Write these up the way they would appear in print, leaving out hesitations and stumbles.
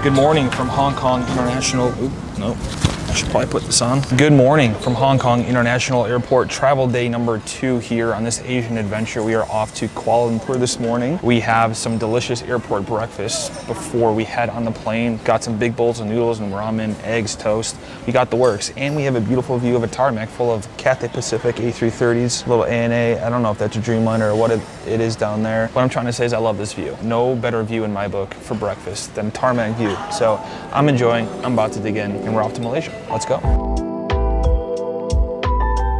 Good morning from Hong Kong International. Oop, nope. I should probably put this on. Good morning from Hong Kong International Airport. Travel day number 2 here on this Asian adventure. We are off to Kuala Lumpur this morning. We have some delicious airport breakfast before we head on the plane. Got some big bowls of noodles and ramen, eggs, toast. We got the works. And we have a beautiful view of a tarmac full of Cathay Pacific A330s, little ANA. I don't know if that's a Dreamliner or what it is down there. What I'm trying to say is I love this view. No better view in my book for breakfast than tarmac view. So I'm enjoying, I'm about to dig in, and we're off to Malaysia. Let's go.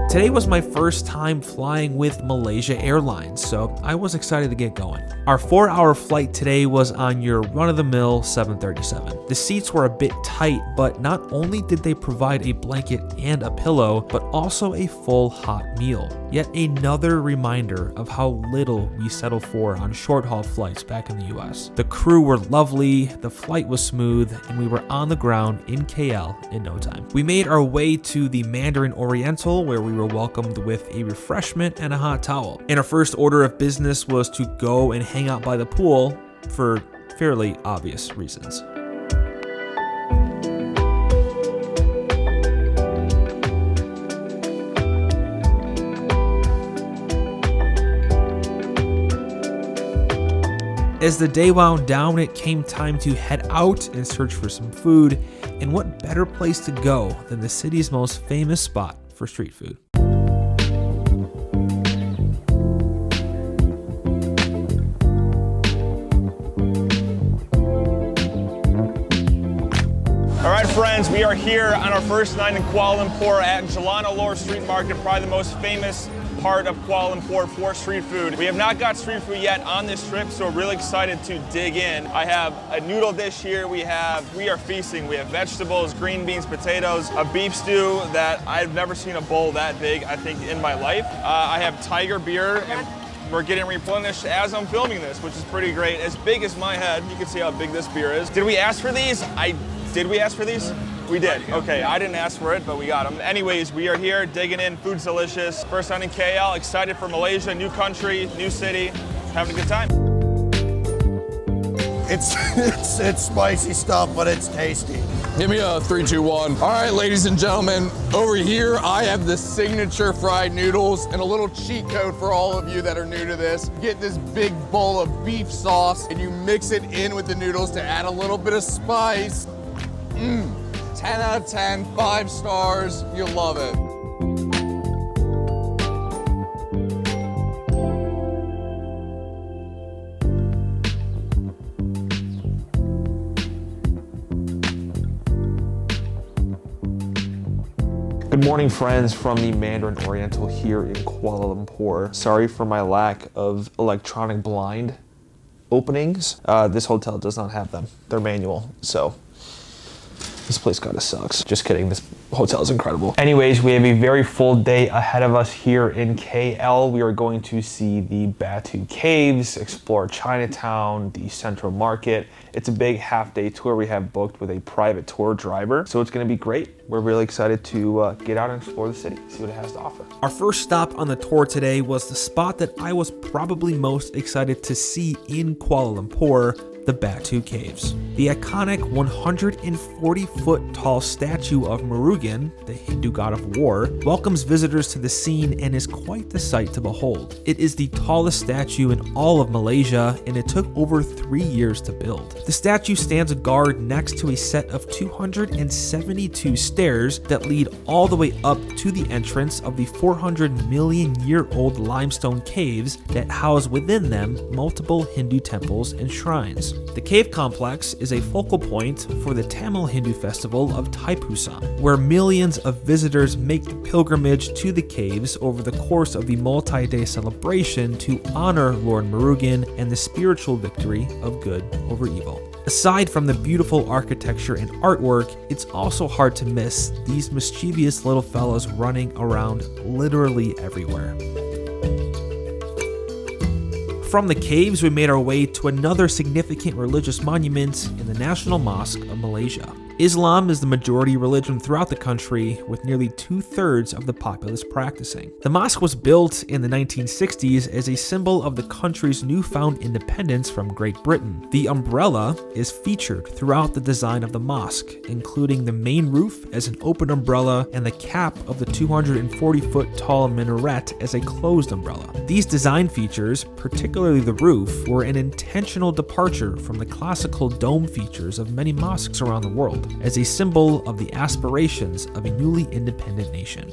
Today was my first time flying with Malaysia Airlines, so I was excited to get going. Our 4-hour flight today was on your run-of-the-mill 737. The seats were a bit tight, but not only did they provide a blanket and a pillow, but also a full hot meal. Yet another reminder of how little we settle for on short-haul flights back in the US. The crew were lovely, the flight was smooth, and we were on the ground in KL in no time. We made our way to the Mandarin Oriental, where we were welcomed with a refreshment and a hot towel. And our first order of business was to go and hang out by the pool for fairly obvious reasons. As the day wound down, it came time to head out and search for some food, and what better place to go than the city's most famous spot for street food. All right, friends, we are here on our first night in Kuala Lumpur at Jalan Alor Street Market, probably the most famous part of Kuala Lumpur for street food. We have not got street food yet on this trip, so we're really excited to dig in. I have a noodle dish here. We are feasting. We have vegetables, green beans, potatoes, a beef stew that I've never seen a bowl that big, I think, in my life. I have tiger beer, and we're getting replenished as I'm filming this, which is pretty great. As big as my head. You can see how big this beer is. Did we ask for these? Did we ask for these? We did. Okay, I didn't ask for it, but we got them. Anyways, we are here digging in. Food's delicious. First time in KL. Excited for Malaysia. New country, new city. Having a good time. It's spicy stuff, but it's tasty. Give me a 3, 2, 1. All right, ladies and gentlemen, over here I have the signature fried noodles and a little cheat code for all of you that are new to this. Get this big bowl of beef sauce and you mix it in with the noodles to add a little bit of spice. 10 out of 10, 5 stars, you'll love it. Good morning, friends, from the Mandarin Oriental here in Kuala Lumpur. Sorry for my lack of electronic blind openings. This hotel does not have them. They're manual, so this place kinda sucks. Just kidding, this hotel is incredible. Anyways, we have a very full day ahead of us here in KL. We are going to see the Batu Caves, explore Chinatown, the Central Market. It's a big half-day tour we have booked with a private tour driver, so it's gonna be great. We're really excited to get out and explore the city, see what it has to offer. Our first stop on the tour today was the spot that I was probably most excited to see in Kuala Lumpur, the Batu Caves. The iconic 140-foot tall statue of Murugan, the Hindu god of war, welcomes visitors to the scene and is quite the sight to behold. It is the tallest statue in all of Malaysia, and it took over 3 years to build. The statue stands a guard next to a set of 272 stairs that lead all the way up to the entrance of the 400-million-year-old limestone caves that house within them multiple Hindu temples and shrines. The cave complex is a focal point for the Tamil Hindu festival of Thaipusam, where millions of visitors make the pilgrimage to the caves over the course of the multi-day celebration to honor Lord Murugan and the spiritual victory of good over evil. Aside from the beautiful architecture and artwork, it's also hard to miss these mischievous little fellows running around literally everywhere. From the caves, we made our way to another significant religious monument in the National Mosque of Malaysia. Islam is the majority religion throughout the country, with nearly 2/3 of the populace practicing. The mosque was built in the 1960s as a symbol of the country's newfound independence from Great Britain. The umbrella is featured throughout the design of the mosque, including the main roof as an open umbrella and the cap of the 240-foot tall minaret as a closed umbrella. These design features, particularly the roof, were an intentional departure from the classical dome features of many mosques around the world, as a symbol of the aspirations of a newly independent nation.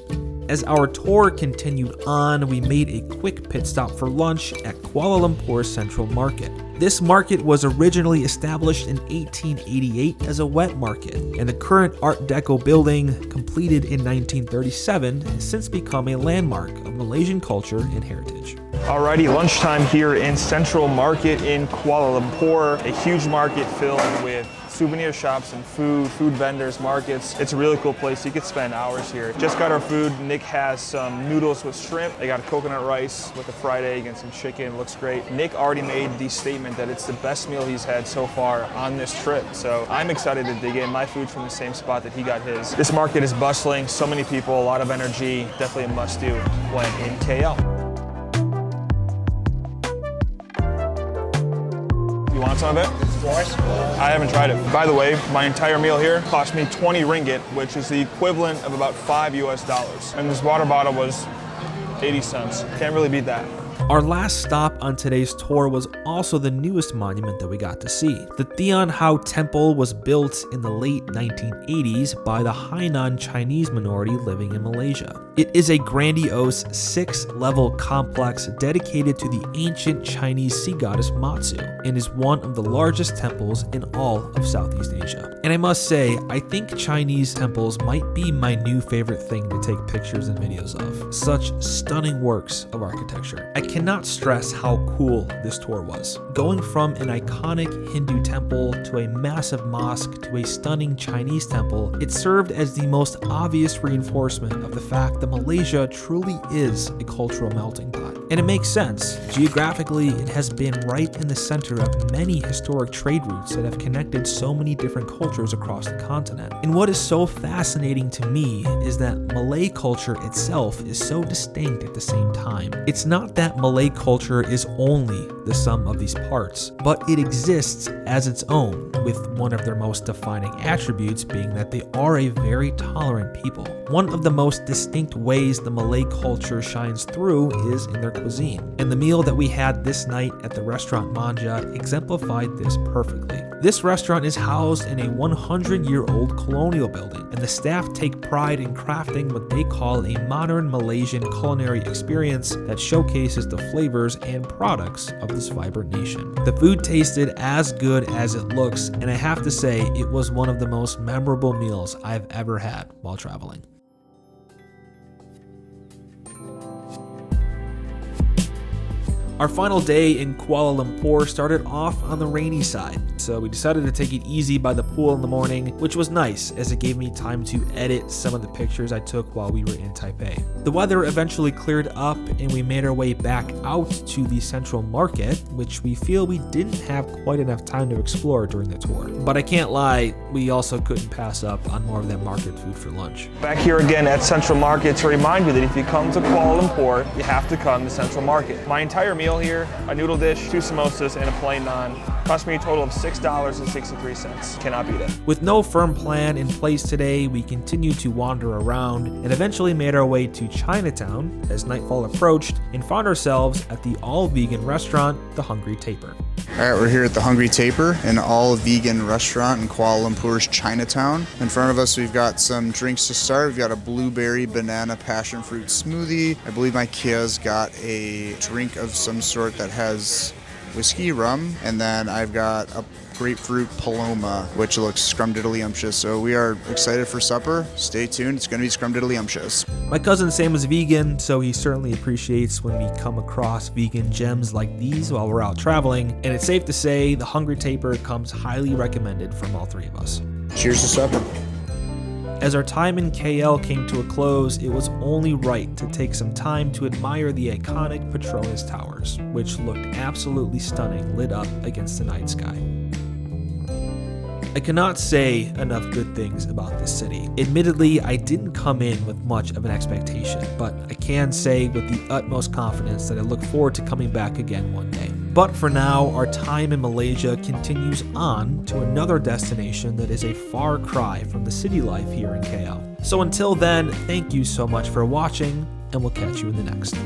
As our tour continued on, we made a quick pit stop for lunch at Kuala Lumpur Central Market. This market was originally established in 1888 as a wet market, and the current Art Deco building, completed in 1937, has since become a landmark of Malaysian culture and heritage. Alrighty, lunchtime here in Central Market in Kuala Lumpur. A huge market filled with souvenir shops and food vendors, markets. It's a really cool place. You could spend hours here. Just got our food. Nick has some noodles with shrimp. They got a coconut rice with a fried egg and some chicken. Looks great. Nick already made the statement that it's the best meal he's had so far on this trip. So I'm excited to dig in. My food from the same spot that he got his. This market is bustling. So many people, a lot of energy. Definitely a must-do when in KL. You want some of it? I haven't tried it. By the way, my entire meal here cost me 20 ringgit, which is the equivalent of about $5 US. And this water bottle was 80 cents. Can't really beat that. Our last stop on today's tour was also the newest monument that we got to see. The Thean Hou Temple was built in the late 1980s by the Hainan Chinese minority living in Malaysia. It is a grandiose 6-level complex dedicated to the ancient Chinese sea goddess Matsu and is one of the largest temples in all of Southeast Asia. And I must say, I think Chinese temples might be my new favorite thing to take pictures and videos of. Such stunning works of architecture. I cannot stress how cool this tour was. Going from an iconic Hindu temple to a massive mosque to a stunning Chinese temple, it served as the most obvious reinforcement of the fact that Malaysia truly is a cultural melting pot. And it makes sense. Geographically, it has been right in the center of many historic trade routes that have connected so many different cultures across the continent. And what is so fascinating to me is that Malay culture itself is so distinct at the same time. It's not that Malay culture is only the sum of these parts, but it exists as its own, with one of their most defining attributes being that they are a very tolerant people. One of the most distinct ways the Malay culture shines through is in their cuisine, and the meal that we had this night at the restaurant Manja exemplified this perfectly. This restaurant is housed in a 100-year-old colonial building, and the staff take pride in crafting what they call a modern Malaysian culinary experience that showcases the flavors and products of this vibrant nation. The food tasted as good as it looks, and I have to say it was one of the most memorable meals I've ever had while traveling. Our final day in Kuala Lumpur started off on the rainy side, so we decided to take it easy by the pool in the morning, which was nice as it gave me time to edit some of the pictures I took while we were in Taipei. The weather eventually cleared up and we made our way back out to the central market, which we feel we didn't have quite enough time to explore during the tour. But I can't lie, we also couldn't pass up on more of that market food for lunch. Back here again at Central Market to remind you that if you come to Kuala Lumpur, you have to come to Central Market. My entire meal here, a noodle dish, 2 samosas, and a plain naan, cost me a total of $6.63. Cannot beat it. With no firm plan in place today, we continued to wander around and eventually made our way to Chinatown as nightfall approached and found ourselves at the all-vegan restaurant, The Hungry Tapir. All right, we're here at The Hungry Tapir, an all-vegan restaurant in Kuala Lumpur's Chinatown. In front of us, we've got some drinks to start. We've got a blueberry banana passion fruit smoothie. I believe my Kia's got a drink of some sort that has whiskey, rum, and then I've got a grapefruit paloma, which looks scrumdiddlyumptious. So we are excited for supper. Stay tuned. It's going to be scrumdiddlyumptious. My cousin Sam is vegan, so he certainly appreciates when we come across vegan gems like these while we're out traveling. And it's safe to say The Hungry Tapir comes highly recommended from all three of us. Cheers to supper. As our time in KL came to a close, it was only right to take some time to admire the iconic Petronas towers, which looked absolutely stunning lit up against the night sky. I cannot say enough good things about this city. Admittedly, I didn't come in with much of an expectation, but I can say with the utmost confidence that I look forward to coming back again one day. But for now, our time in Malaysia continues on to another destination that is a far cry from the city life here in KL. So until then, thank you so much for watching, and we'll catch you in the next.